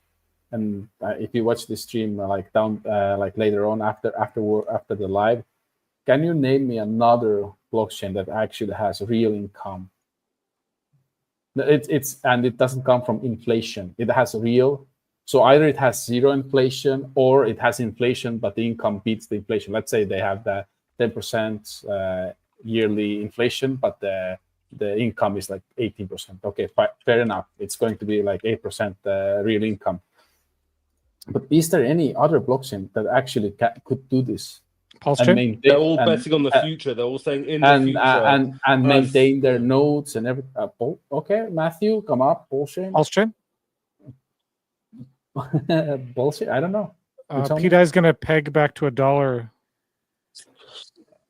And if you watch the stream like later on after the live, can you name me another blockchain that actually has real income? And it doesn't come from inflation. It has real. So either it has zero inflation, or it has inflation but the income beats the inflation. Let's say they have the 10% yearly inflation, but the income is like 18%. Okay, fair enough. It's going to be like 8% real income. But is there any other blockchain that actually could do this? They're all betting on the future. They're all saying in the future. And maintain their nodes and everything. Okay, Matthew, come up. Bullshit. Bullshit. I don't know. PETA is going to peg back to $1.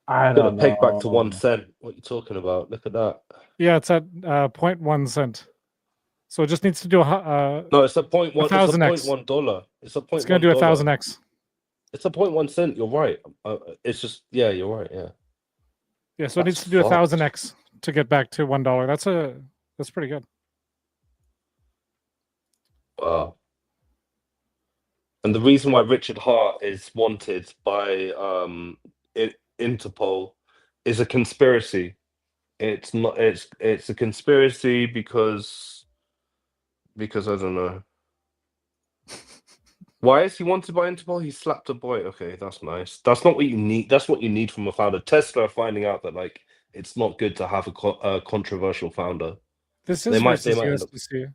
I don't know. Peg back to 1 cent. What are you talking about? Look at that. Yeah, it's at 0.1 cent. So it just needs to do no, it's a 0.1. It's a $0.1. It's a 0.1. It's going to do 1,000x. It's a 0.1 cent. You're right. It's just, yeah, you're right. Yeah. Yeah. So it needs to do 1,000x to get back to $1. That's pretty good. Wow. And the reason why Richard Hart is wanted by Interpol is a conspiracy. It's not. It's a conspiracy because I don't know. Why is he wanted by Interpol? He slapped a boy. Okay, that's nice. That's not what you need. That's what you need from a founder. Tesla are finding out that like it's not good to have a controversial founder. This They is might versus end up. USDC.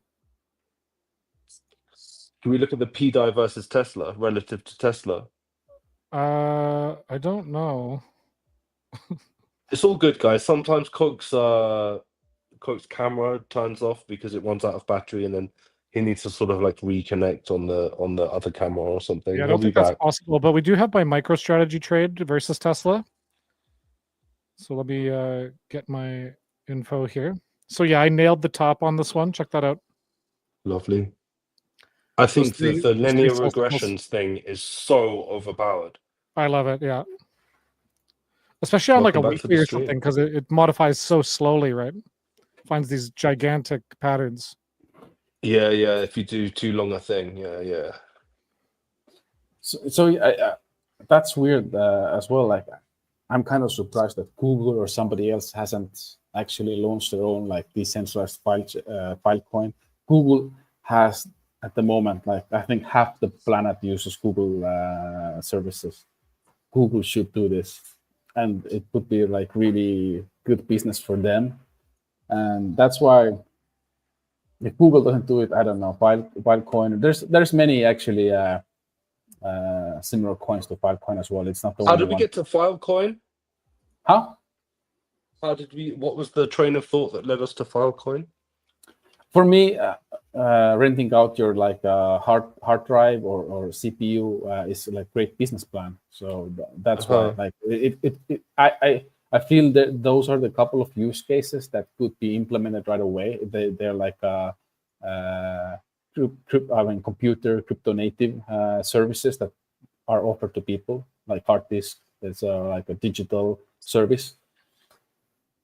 Can we look at the PDI versus Tesla relative to Tesla? I don't know. It's all good, guys. Sometimes Coke's camera turns off because it runs out of battery, and then he needs to sort of like reconnect on the other camera or something. Yeah, I He'll don't be think that's back. possible, but we do have my MicroStrategy trade versus Tesla. So let me get my info here. So yeah, I nailed the top on this one. Check that out. Lovely. I think that the three linear cycles. regressions thing is so overpowered. I love it, yeah. Especially on like a Welcome back to weekly the or stream. something, because it modifies so slowly, right? Finds these gigantic patterns. Yeah. If you do too long a thing, yeah. So that's weird as well. Like, I'm kind of surprised that Google or somebody else hasn't actually launched their own like decentralized file coin. Google has at the moment, like I think half the planet uses Google services. Google should do this, and it would be like really good business for them. And that's why if Google doesn't do it, I don't know. Filecoin. There's many actually similar coins to Filecoin as well. It's not the How only did we one. get to Filecoin? Huh? How did we? What was the train of thought that led us to Filecoin? For me, renting out your like hard drive or CPU is like great business plan. So that's why like I feel that those are the couple of use cases that could be implemented right away. They're like computer crypto native services that are offered to people, like hard disk. It's like a digital service,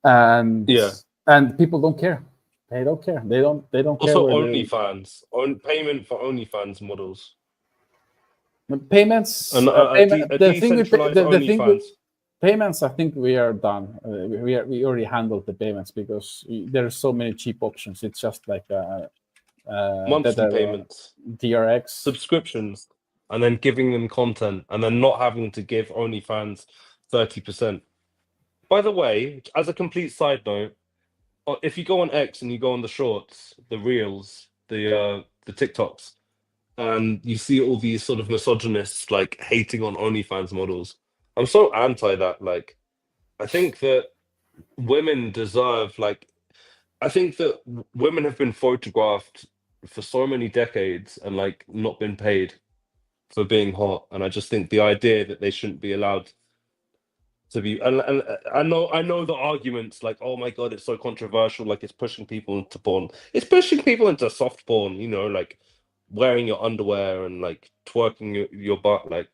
and people don't care. They don't care. They don't care. Also, OnlyFans, payment for OnlyFans models. Payments. Decentralized OnlyFans. Payments, I think we are done. We already handled the payments because there's so many cheap options. It's just like monthly payments, DRX subscriptions, and then giving them content, and then not having to give OnlyFans 30%. By the way, as a complete side note, if you go on X and you go on the shorts, the reels, the TikToks, and you see all these sort of misogynists like hating on OnlyFans models, I'm so anti that. Like, I think that women deserve I think that women have been photographed for so many decades and like not been paid for being hot, and I just think the idea that they shouldn't be allowed to be, and I know the arguments like, oh my god, it's so controversial, like it's pushing people into porn, it's pushing people into soft porn, you know, like wearing your underwear and like twerking your butt. Like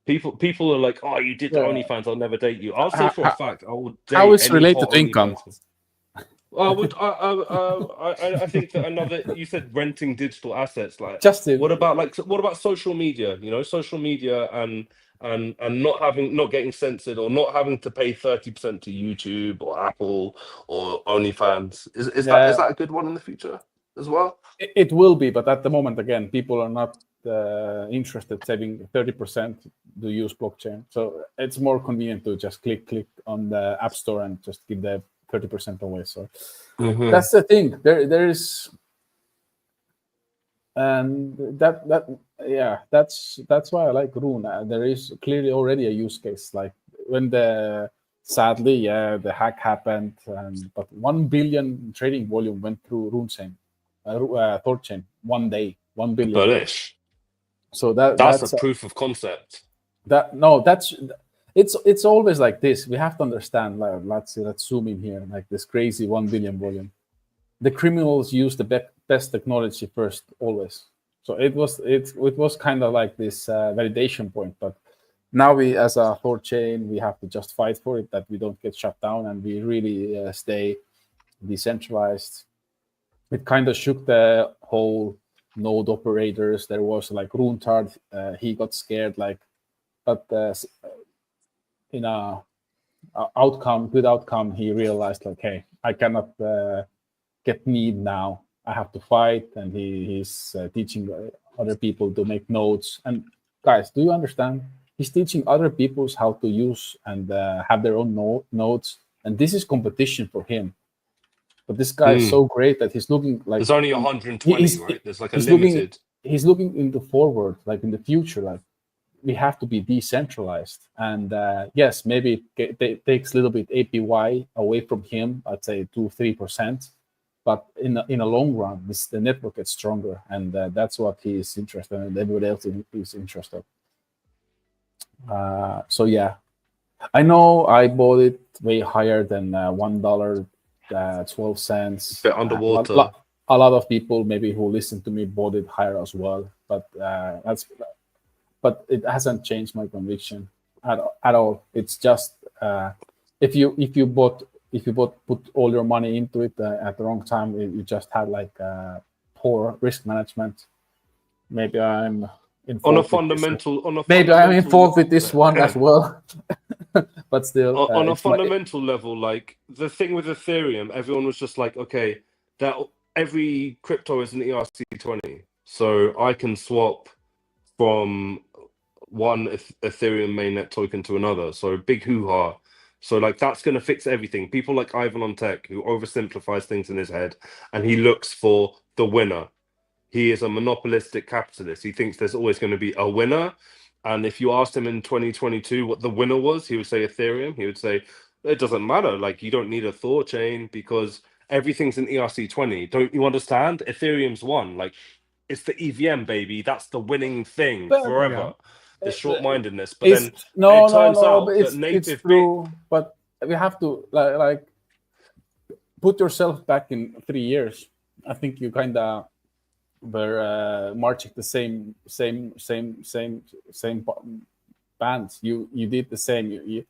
people are like, oh, you did the OnlyFans, I'll never date you. I'll say for a fact I will date how is any related hot to income. I think that another, you said renting digital assets, like what about social media, you know, social media and not getting censored or not having to pay 30% to YouTube or Apple or OnlyFans. Is that a good one in the future as well? It will be, but at the moment, again, people are not interested saving 30% to use blockchain. So it's more convenient to just click on the App Store and just give the 30% away. So that's the thing. There is, and that's why I like RUNE. There is clearly already a use case. Like when sadly the hack happened, but 1 billion trading volume went through RuneChain, THORChain, 1 day, 1 billion. Bullish. So that's a proof of concept. It's always like this. We have to understand. Like, let's zoom in here. Like this crazy 1 billion volume. The criminals use the best technology first, always. So it was kind of like this validation point. But now we, as a THORChain, we have to just fight for it, that we don't get shut down and we really stay decentralized. It kind of shook the whole node operators. There was like RUNE, he got scared, like, but in a good outcome, he realized like, hey, I cannot get need now. I have to fight, and he's teaching other people to make nodes. And guys, do you understand? He's teaching other people how to use and have their own nodes, and this is competition for him. But this guy is so great that he's looking like there's only 120, right? There's like a limited. He's looking into forward, like in the future, like we have to be decentralized. And yes, maybe it takes a little bit APY away from him. I'd say 2-3%. But in a long run, the network gets stronger, and that's what he is interested in, and everybody else is interested. So yeah, I know I bought it way higher than $1.12. Bit underwater. A lot of people maybe who listen to me bought it higher as well, but it hasn't changed my conviction at all. It's just if you put all your money into it at the wrong time, you just had like poor risk management. Maybe I'm on a fundamental I'm involved with this one as well. But still, on a fundamental level, like the thing with Ethereum, everyone was just like, okay, that every crypto is an ERC20, so I can swap from one Ethereum mainnet token to another. So big hoo-ha. So like that's going to fix everything. People like Ivan on Tech, who oversimplifies things in his head, and he looks for the winner. He is a monopolistic capitalist. He thinks there's always going to be a winner. And if you asked him in 2022 what the winner was, he would say Ethereum. He would say, it doesn't matter. Like, you don't need a THORChain because everything's an ERC20. Don't you understand? Ethereum's won. Like, it's the EVM, baby. That's the winning thing forever. Yeah. The short-mindedness. But then it turns out that native it's true, but we have to like put yourself back in 3 years. I think you kind of were marching the same bands. You did the same.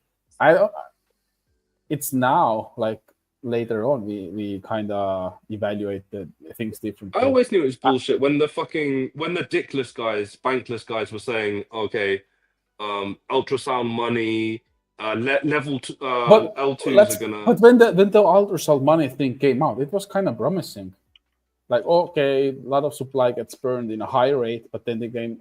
It's now like later on we kind of evaluate the things differently. I always knew it was bullshit when the dickless guys, bankless guys were saying, okay, ultrasound money, level L2s are gonna. But when the ultrasound money thing came out, it was kind of promising. Like, okay, a lot of supply gets burned in a high rate, but then the game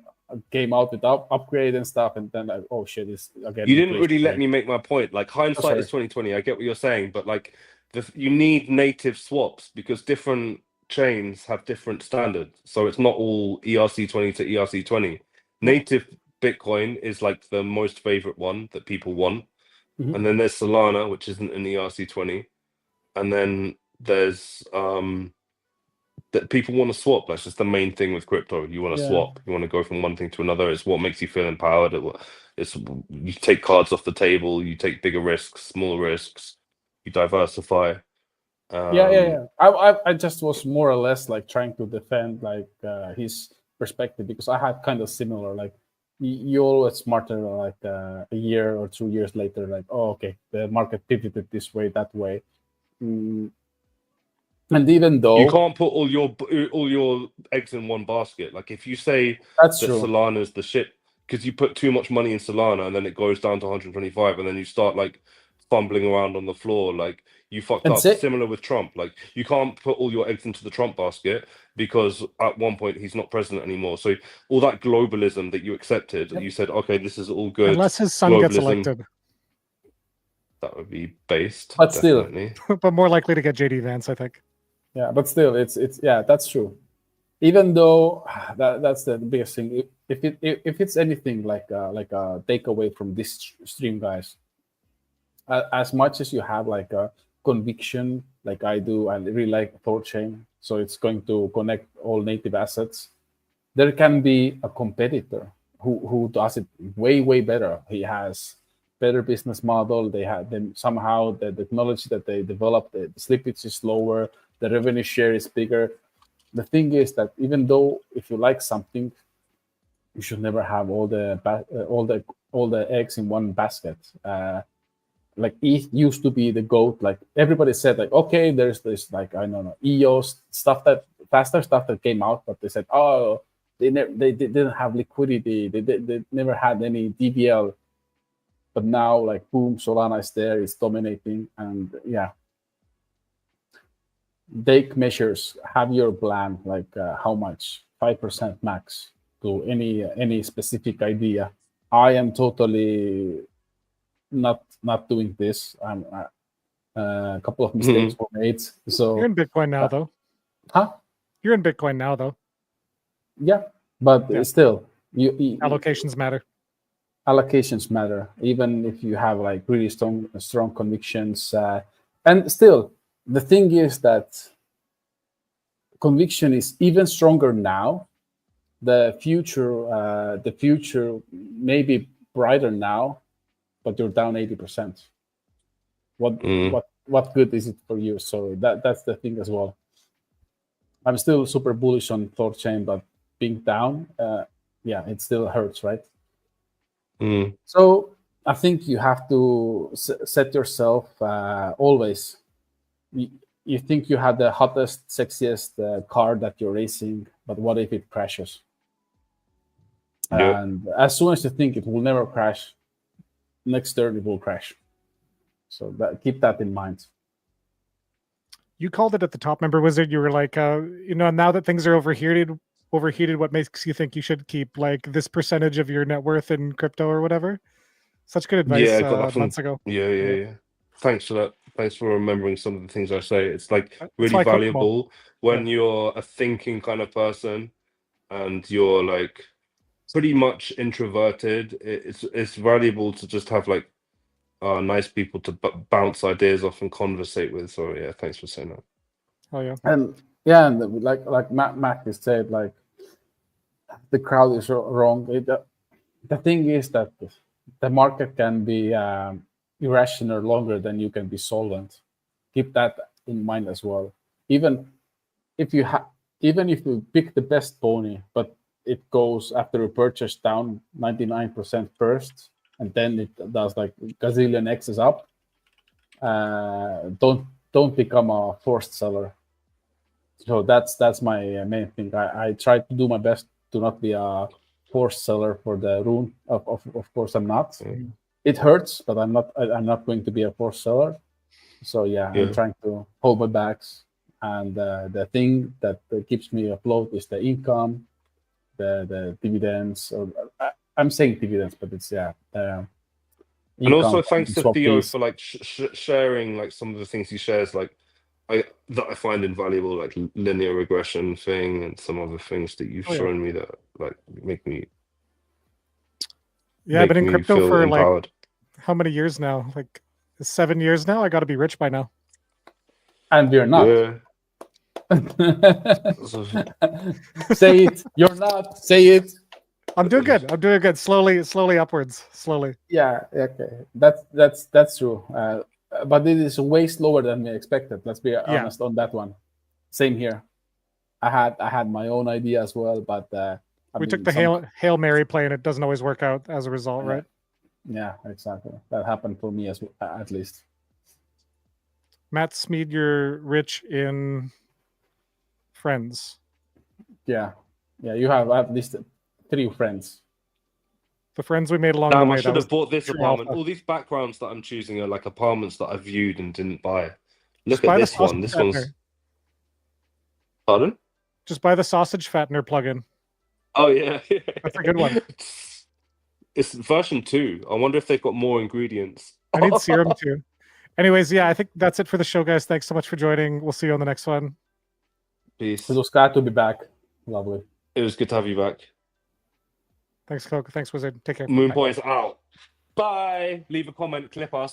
came out with upgrade and stuff, and then like, oh shit, it's again. You didn't really let me make my point. Like, hindsight is 2020. I get what you're saying, but like, you need native swaps because different chains have different standards. So it's not all ERC20 to ERC20. Native Bitcoin is like the most favorite one that people want, and then there's Solana, which isn't an ERC20, and then there's that people want to swap. That's just the main thing with crypto. You want to swap. You want to go from one thing to another. It's what makes you feel empowered. It's you take cards off the table. You take bigger risks, smaller risks. You diversify. I just was more or less like trying to defend like his perspective because I had kind of similar. Like you always smarter like a year or 2 years later. Like, oh, okay, the market pivoted this way, that way. And even though you can't put all your eggs in one basket, like if you say that Solana's the shit because you put too much money in Solana and then it goes down to 125 and then you start like fumbling around on the floor, like you fucked up. Similar with Trump, like you can't put all your eggs into the Trump basket because at one point he's not president anymore. So all that globalism that you accepted, you said, okay, this is all good. Unless his son gets elected. That would be based, but definitely. But more likely to get JD Vance, I think. Yeah, but still, it's that's true. Even though that's the biggest thing. If it's anything like a takeaway from this stream, guys, as much as you have like a conviction, like I do, I really like THORChain, so it's going to connect all native assets. There can be a competitor who does it way better. He has better business model. They have them somehow the technology that they developed, the slippage is lower. The revenue share is bigger. The thing is that even though if you like something, you should never have all the eggs in one basket. Like ETH used to be the GOAT. Like everybody said, like okay, there's this like I don't know EOS stuff that faster stuff that came out, but they said, oh, they didn't have liquidity. They never had any DVL. But now, like, boom, Solana is there, it's dominating, and yeah. Take measures, have your plan, like how much, 5% max to any specific idea. I am totally not doing this. I'm a couple of mistakes were made. So you're in Bitcoin now, though. Huh? You're in Bitcoin now, though. Yeah, but still, you allocations matter. Allocations matter, even if you have like really strong convictions. And still, the thing is that conviction is even stronger now. The future may be brighter now, but you're down 80%. What good is it for you? So that's the thing as well. I'm still super bullish on THORChain, but being down, yeah, it still hurts, right? So I think you have to set yourself always. You think you had the hottest, sexiest car that you're racing, but what if it crashes? And as soon as you think it will never crash, next turn it will crash. So keep that in mind. You called it at the top, member Wizard. You were like, now that things are overheated, what makes you think you should keep like this percentage of your net worth in crypto or whatever? Such good advice. Yeah, I got that from months ago. Yeah. Thanks for that. Thanks for remembering some of the things I say. It's like really like valuable when you're a thinking kind of person and you're like pretty much introverted. It's valuable to just have like nice people to bounce ideas off and conversate with. So yeah, thanks for saying that. Oh yeah. And yeah, and like Mac has said, like the crowd is wrong. The thing is that the market can be irrational longer than you can be solvent. Keep that in mind as well. Even if you pick the best pony, but it goes after a purchase down 99% first, and then it does like gazillion X's up. Don't become a forced seller. So that's my main thing. I try to do my best to not be a forced seller for the RUNE. Of course, I'm not. It hurts, but I'm not going to be a forced seller. So yeah, I'm trying to hold my backs. And the thing that keeps me afloat is the income, the dividends. Or I'm saying dividends, but it's and also thanks to Theo for like sharing like some of the things he shares, like that I find invaluable, like linear regression thing and some other things that you've shown me that like make me I've been in crypto for empowered. Like how many years now? Like 7 years now. I got to be rich by now. And we're not. Say it. You're not. Say it. I'm doing good. I'm doing good. Slowly upwards. Slowly. Yeah. Okay. That's true. But it is way slower than we expected. Let's be honest on that one. Same here. I had my own idea as well, but we took the Hail Mary play, and it doesn't always work out as a result, right? Yeah, exactly. That happened for me as well, at least. Matt Smeed, you're rich in friends. Yeah. You have at least 3 friends. The friends we made along the way. I should have bought this apartment. All these backgrounds that I'm choosing are like apartments that I viewed and didn't buy. Look at this one. This one's... Pardon? Just buy the sausage fattener plugin. Oh, yeah. That's a good one. It's version 2. I wonder if they've got more ingredients. I need serum too. Anyways, I think that's it for the show, guys. Thanks so much for joining. We'll see you on the next one. Peace. It was glad to be back. Lovely. It was good to have you back. Thanks, Coke. Thanks, Wizard. Take care. Moon Boys out. Bye. Leave a comment. Clip us.